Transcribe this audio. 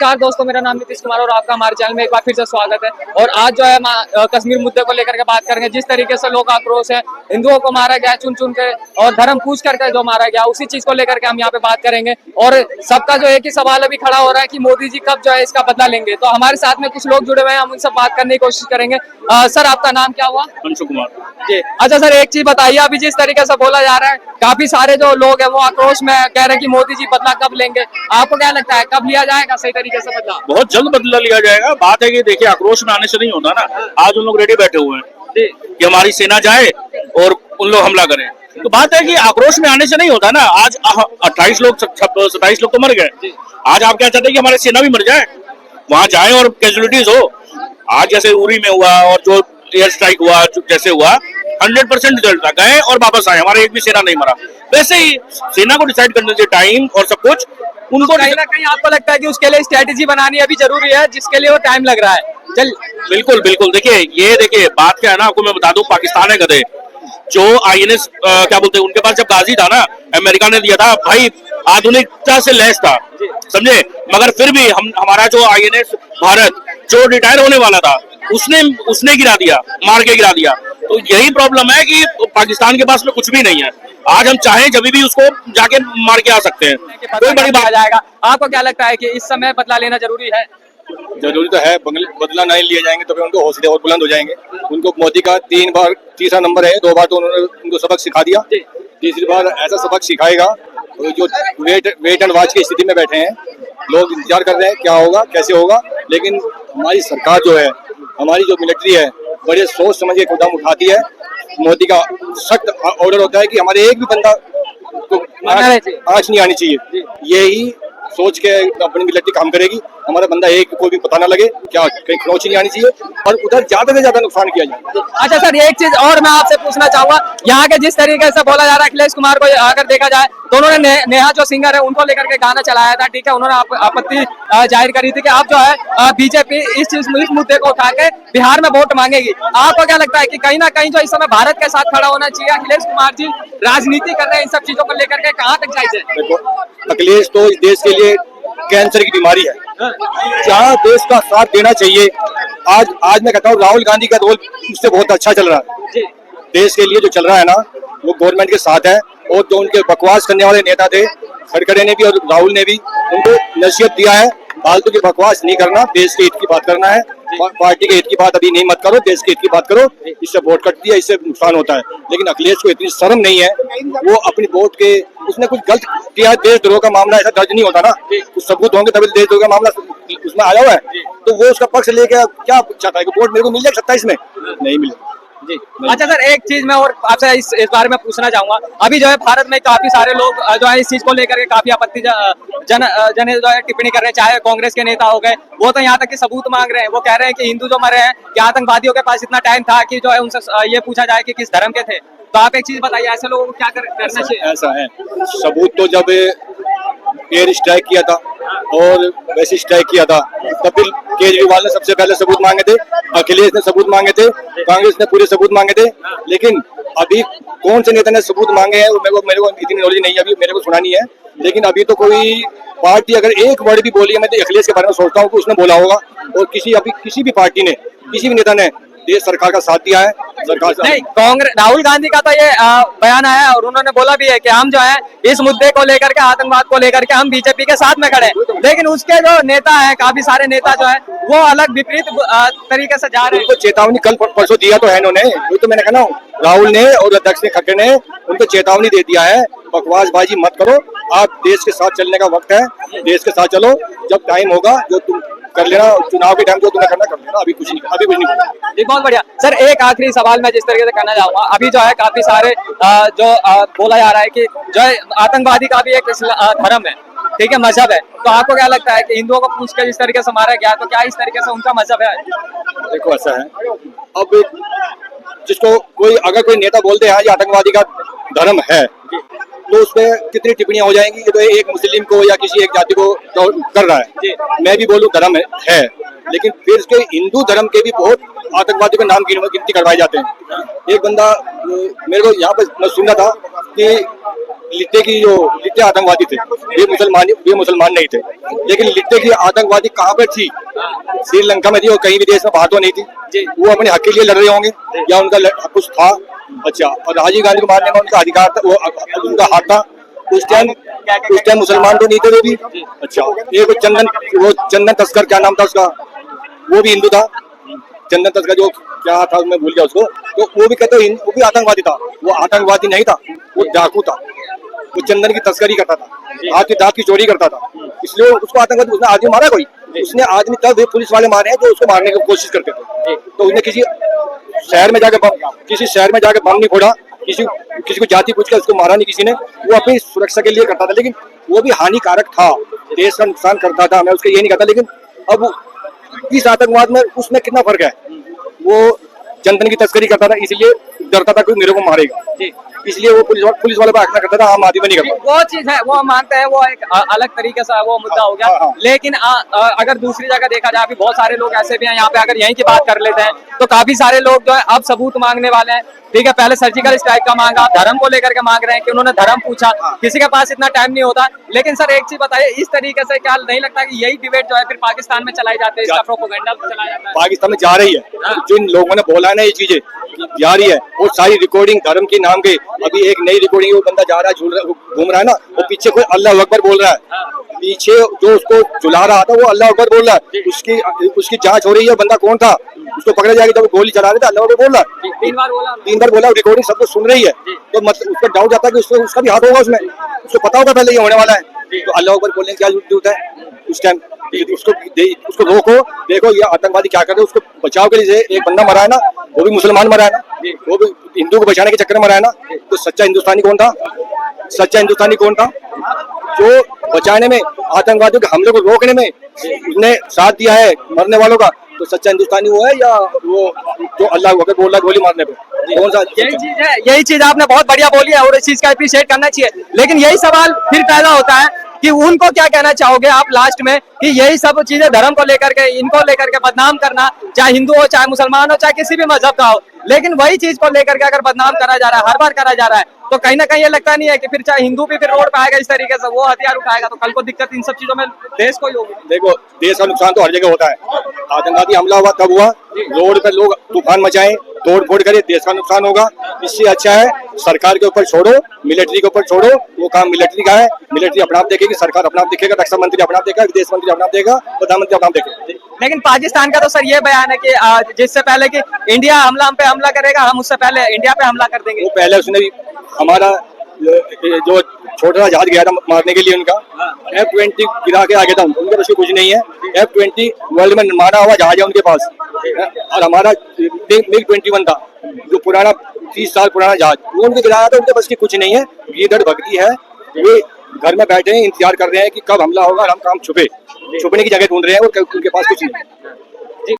नमस्कार दोस्तों, मेरा नाम नीतीश कुमार और आपका हमारे चैनल में एक बार फिर से स्वागत है। और आज जो है हम कश्मीर मुद्दे को लेकर के बात करेंगे। जिस तरीके से लोग आक्रोश है, हिंदुओं को मारा गया चुन चुन के और धर्म पूछ करके जो मारा गया, उसी चीज को लेकर के हम यहाँ पे बात करेंगे। और सबका जो है कि सवाल अभी खड़ा हो रहा है कि मोदी जी कब जो है इसका बदला लेंगे। तो हमारे साथ में कुछ लोग जुड़े हुए हैं, हम उनसे बात करने की कोशिश करेंगे। सर, आपका नाम क्या हुआ? अंशु कुमार जी। अच्छा सर, एक चीज बताइए, अभी जिस तरीके से बोला जा रहा है, काफी सारे जो लोग हैं वो आक्रोश में कह रहे हैं कि मोदी जी बदला कब लेंगे। आपको क्या लगता है, कब लिया जाएगा सही तरीके से बदला? बहुत जल्द बदला लिया जाएगा। बात है कि देखिए, आक्रोश में आने से नहीं होता ना। आज उन लोग रेडी बैठे हुए हैं कि हमारी सेना जाए और उन लोग हमला करें। तो बात है कि आक्रोश में आने से नहीं होता ना। आज 28 लोग 27 लोग तो मर गए। आज आप क्या चाहते हैं कि हमारी सेना भी मर जाए, वहां जाए और कैजुअलिटीज हो। आज जैसे उरी में हुआ और जो एयर स्ट्राइक हुआ, जैसे हुआ 100% रिजल्ट था, गए और वापस आए, हमारे एक भी सेना नहीं मरा। वैसे ही सेना को डिसाइड करने से टाइम और सब कुछ उनको कहीं ना कहीं आपको लगता है कि उसके लिए स्ट्रेटेजी बनानी अभी जरूरी है, जिसके लिए वो टाइम लग रहा है। चल, बिल्कुल बिल्कुल। देखिए बात क्या है ना, आपको मैं बता दूं, पाकिस्तान है गधे। जो INS क्या बोलते हैं, उनके पास जब गाजी था ना, अमेरिका ने दिया था भाई, आधुनिकता से लैस था, समझे। मगर फिर भी हमारा जो INS भारत जो रिटायर होने वाला था, उसने गिरा दिया, मार के गिरा दिया। तो यही प्रॉब्लम है कि पाकिस्तान के पास में कुछ भी नहीं है। आज हम चाहें जब भी उसको जाके मार के आ सकते हैं, कोई बड़ी बात जाएगा। आपको क्या लगता है कि इस समय बदला लेना जरूरी है? जरूरी तो है। बदला नहीं लिए जाएंगे तो फिर उनको हौसले और बुलंद हो जाएंगे। उनको मोदी का 3 बार तीसरा नंबर है, 2 बार तो उन्होंने उनको सबक सिखा दिया, तीसरी बार ऐसा सबक सिखाएगा। जो वेट एंड वॉच की स्थिति में बैठे हैं लोग, इंतजार कर रहे हैं क्या होगा कैसे होगा। लेकिन हमारी सरकार जो है, हमारी जो मिलिट्री है, बड़े सोच समझ के कदम उठाती है। मोदी का सख्त ऑर्डर होता है कि हमारे एक भी बंदा को आँच नहीं आनी चाहिए। यही सोच के अपनी मिलिट्री काम करेगी। हमारा बंदा एक कोई भी पता ना लगे, क्या कहीं खरोच नहीं आनी चाहिए और उधर ज्यादा से ज्यादा नुकसान किया जाए। अच्छा सर, एक चीज और मैं आपसे पूछना चाहूंगा, यहाँ के जिस तरीके से बोला जा रहा है, अखिलेश कुमार को अगर देखा जाए तो उन्होंने नेहा जो सिंगर है उनको लेकर के गाना चलाया था, ठीक है। उन्होंने आपत्ति जाहिर करी थी कि आप जो है बीजेपी इस मुद्दे को उठा के बिहार में वोट मांगेगी। आपको क्या लगता है कि कहीं ना कहीं जो इस समय भारत के साथ खड़ा होना चाहिए? अखिलेश कुमार जी राजनीति कर रहे हैं, इन सब चीजों को लेकर के कहाँ तक जायज है? देखो, अखिलेश तो इस देश के लिए कैंसर की बीमारी है, जहाँ देश का साथ देना चाहिए। आज मैं कहता हूँ राहुल गांधी का रोल उससे बहुत अच्छा चल रहा है। देश के लिए जो चल रहा है ना, वो गवर्नमेंट के साथ है। और जो उनके बकवास करने वाले नेता थे, खड़गड़े ने भी और राहुल ने भी उनको नसीहत दिया है, फालतू की बकवास नहीं करना, देश के हित की बात करना है। पार्टी के हित की बात अभी नहीं मत करो, देश के हित की बात करो। इससे वोट कटती है, इससे नुकसान होता है। लेकिन अखिलेश को इतनी शर्म नहीं है, वो अपनी वोट के उसने कुछ गलत किया, देशद्रोह का मामला ऐसा दर्ज नहीं होता ना, कुछ सबूत होंगे तभी देशद्रोह का मामला उसमें आया हुआ है। तो वो उसका पक्ष लेके क्या चाहता है कि वोट मेरे को मिल जाए 27 में? नहीं मिलेगा जी। अच्छा सर, एक चीज मैं और आपसे इस बारे में पूछना चाहूंगा। अभी जो है भारत में काफी सारे लोग जो है इस चीज को लेकर के काफी आपत्ति जन जो है टिप्पणी कर रहे हैं, चाहे कांग्रेस के नेता हो गए, वो तो यहाँ तक कि सबूत मांग रहे हैं। वो कह रहे हैं कि हिंदू जो मरे हैं, कि आतंकवादियों के पास इतना टाइम था कि जो है उनसे ये पूछा जाए कि किस धर्म के थे। तो आप एक चीज बताइए, ऐसे लोगों को क्या करना चाहिए? ऐसा है, सबूत तो जब एयर स्ट्राइक किया था और वैसे स्ट्राइक किया था, तब फिर केजरीवाल ने सबसे पहले सबूत मांगे थे, अखिलेश ने सबूत मांगे थे, कांग्रेस ने पूरे सबूत मांगे थे। लेकिन अभी कौन से नेता ने सबूत मांगे हैं मेरे को इतनी नॉलेज नहीं है, अभी मेरे को सुना नहीं है। लेकिन अभी तो कोई पार्टी अगर एक वर्ड भी बोली है, मैं तो अखिलेश के बारे में सोचता हूँ कि उसने बोला होगा। और किसी भी पार्टी ने, किसी भी नेता ने देश सरकार का साथ दिया है। सरकार नहीं, कांग्रेस राहुल गांधी का तो ये बयान आया और उन्होंने बोला भी है कि हम जो है इस मुद्दे को लेकर के, आतंकवाद को लेकर के हम बीजेपी के साथ में खड़े हैं। लेकिन उसके जो नेता हैं, काफी सारे नेता जो है वो अलग विपरीत तरीके से जा रहे हैं। उनको चेतावनी कल परसों दिया तो है इन्होंने, तो मैंने कहा ना, राहुल ने और अध्यक्ष खट्टर ने उनको चेतावनी दे दिया है, बकवासबाजी मत करो, आप देश के साथ चलने का वक्त है, देश के साथ चलो। जब टाइम होगा जो तुम कर लेना, चुनाव के टाइम जो तुम्हें करना कर लेना, अभी कुछ नहीं। जी, बहुत बढ़िया सर। एक आखिरी सवाल मैं जिस तरीके से करना चाहूंगा, अभी जो है काफी सारे जो बोला जा रहा है कि जो है आतंकवादी का भी एक धर्म है, ठीक है, मजहब है। तो आपको क्या लगता है कि हिंदुओं को पूछ कर जिस तरीके से मारा गया, तो क्या इस तरीके से उनका मजहब है? देखो ऐसा है, अब जिसको अगर कोई नेता बोलते हैं ये आतंकवादी का धर्म है, तो उसमें कितनी टिप्पणियां हो जाएंगी कि तो एक मुस्लिम को या किसी एक जाति को कर रहा है। मैं भी बोलूं धर्म है, लेकिन फिर उसके हिंदू धर्म के भी बहुत आतंकवादियों के नाम गिनती करवाए जाते हैं। एक बंदा मेरे को यहाँ पर मैं सुन रहा था कि लिट्टे की जो लिट्टे आतंकवादी थे, ये मुसलमान नहीं थे, लेकिन लिट्टे की आतंकवादी कहाँ पर थी? श्रीलंका में थी और कहीं भी देश में बाहर तो नहीं थी। वो अपने हक के लिए लड़ रहे होंगे या उनका कुछ था। अच्छा, और राजीव गांधी को मारने में उनका अधिकार था, वो उनका हाथ था। उस टाइम मुसलमान तो नहीं थे वो भी। अच्छा, एक चंदन तस्कर, क्या नाम था उसका, वो भी हिंदू था। चंदन तस्कर जो क्या था मैं भूल गया उसको, तो वो भी कहते वो भी आतंकवादी था। वो आतंकवादी नहीं था, वो डाकू था। वो चंदन की तस्करी करता था, हाथ की दांत की चोरी करता था, इसलिए उसको आतंकवादी। उसने आदमी मारा कोई? उसने आदमी तब पुलिस वाले मारे हैं जो उसको मारने की कोशिश करते थे। तो उसने किसी शहर में जाके बम नहीं फोड़ा, किसी को जाति पूछ कर उसको मारा नहीं किसी ने। वो अपनी सुरक्षा के लिए करता था, लेकिन वो भी हानिकारक था, देश का नुकसान करता था। मैं उसको ये नहीं कहता, लेकिन अब इस आतंकवाद में उसमें कितना फर्क है। वो चंदन की तस्करी करता था, इसलिए डरता था कोई मेरे को मारेगा, इसलिए वो पुलिस वाले पर आक्रमण करता था, आम आदमी नहीं करता। वो चीज है, वो हम मानते हैं, वो एक अलग तरीके से वो मुद्दा हो गया। लेकिन अगर दूसरी जगह देखा जाए, अभी बहुत सारे लोग ऐसे भी हैं यहाँ पे, अगर यहीं की बात कर लेते हैं तो काफी सारे लोग जो है अब सबूत मांगने वाले हैं। ठीक है, पहले सर्जिकल स्ट्राइक का मांगा, धर्म को लेकर के मांग रहे हैं कि उन्होंने धर्म पूछा। किसी के पास इतना टाइम नहीं होता। लेकिन सर एक चीज बताइए, इस तरीके से क्या नहीं लगता कि यही डिबेट जो है फिर पाकिस्तान में चलाई जाती है, इसका प्रोपेगेंडा चलाया जाता है? पाकिस्तान में जा रही है, जिन लोगों ने बोला है ना ये चीजें जा रही है, वो सारी रिकॉर्डिंग धर्म के नाम के। अभी एक नई रिकॉर्डिंग, वो बंदा जा रहा है, घूम रहा है ना, वो पीछे कोई अल्लाह अकबर बोल रहा है, पीछे जो उसको चुला रहा था वो अल्लाह अकबर बोल रहा है। उसकी जांच हो रही है, बंदा कौन था, उसको पकड़ा जाएगा। जब गोली चला रहे थे अल्लाह अकबर बोल रहा है, 3 बार बोला, रिकॉर्डिंग सब कुछ सुन रही है। तो मतलब उसका डाउट आता है कि उसका भी हाथ होगा उसमें, उसको पता होगा पहले ये होने वाला है। तो अल्लाह अकबर बोलने की क्या जरूरत है उस टाइम? उसको रोको, देखो ये आतंकवादी क्या कर रहे हैं, उसको बचाव के लिए। एक बंदा मरा है ना, वो भी मुसलमान मरा है ना, वो भी हिंदू को बचाने के चक्कर में मरा है ना। तो सच्चा हिंदुस्तानी कौन था? सच्चा हिंदुस्तानी कौन था? जो बचाने में, आतंकवादियों के हमले को रोकने में उसने साथ दिया है मरने वालों का। तो सच्चा हिंदुस्तानी वो है या वो जो अल्लाह अकबर बोल रहा है गोली मारने पे? कौन सा? यही चीज है, यही चीज आपने बहुत बढ़िया बोली है और इस चीज का अप्रिशिएट करना चाहिए। लेकिन यही सवाल फिर पैदा होता है कि उनको क्या कहना चाहोगे आप लास्ट में, कि यही सब चीजें धर्म को लेकर के, इनको लेकर के बदनाम करना, चाहे हिंदू हो, चाहे मुसलमान हो, चाहे किसी भी मजहब का हो, लेकिन वही चीज को लेकर के अगर बदनाम करा जा रहा है, हर बार करा जा रहा है, तो कहीं ना कहीं ये लगता नहीं है कि फिर चाहे हिंदू भी फिर रोड पे आएगा इस तरीके से, वो हथियार उठाएगा, तो कल को दिक्कत इन सब चीजों में देश को ही होगी। देखो, देश का नुकसान तो हर जगह होता है। आतंकवादी हमला हुआ तब हुआ, रोड पर लोग तूफान मचाएं, तोड़ फोड़ करे, देश का नुकसान होगा। इससे अच्छा है सरकार के ऊपर छोड़ो, मिलिट्री के ऊपर छोड़ो, वो काम मिलिट्री का है। मिलिट्री अपना आप देखेगी, सरकार अपना आप देखेगा, रक्षा मंत्री अपना आप देखेगा, विदेश मंत्री अपना आप देखेगा, प्रधानमंत्री अपना आप देखेगा। लेकिन पाकिस्तान का तो सर ये बयान है कि जिससे पहले कि इंडिया हम पे हमला करेगा, हम उससे पहले इंडिया पे हमला कर देंगे। वो पहले उसने भी हमारा जो छोटा जहाज गया था मारने के लिए, उनका F-20 गिरा के आ गया था, उनके पास कुछ नहीं है। F-20 वर्ल्ड में मारा हुआ जहाज है उनके पास, और हमारा MiG-21 था जो पुराना 30 साल पुराना जहाज, वो उनके गिराया था। उनके पास की कुछ नहीं है, गीदड़ भगती है। वे घर में बैठे हैं, इंतजार कर रहे हैं कि कब हमला होगा और हम काम छुपने की जगह ढूंढ रहे हैं, और उनके पास कुछ नहीं है।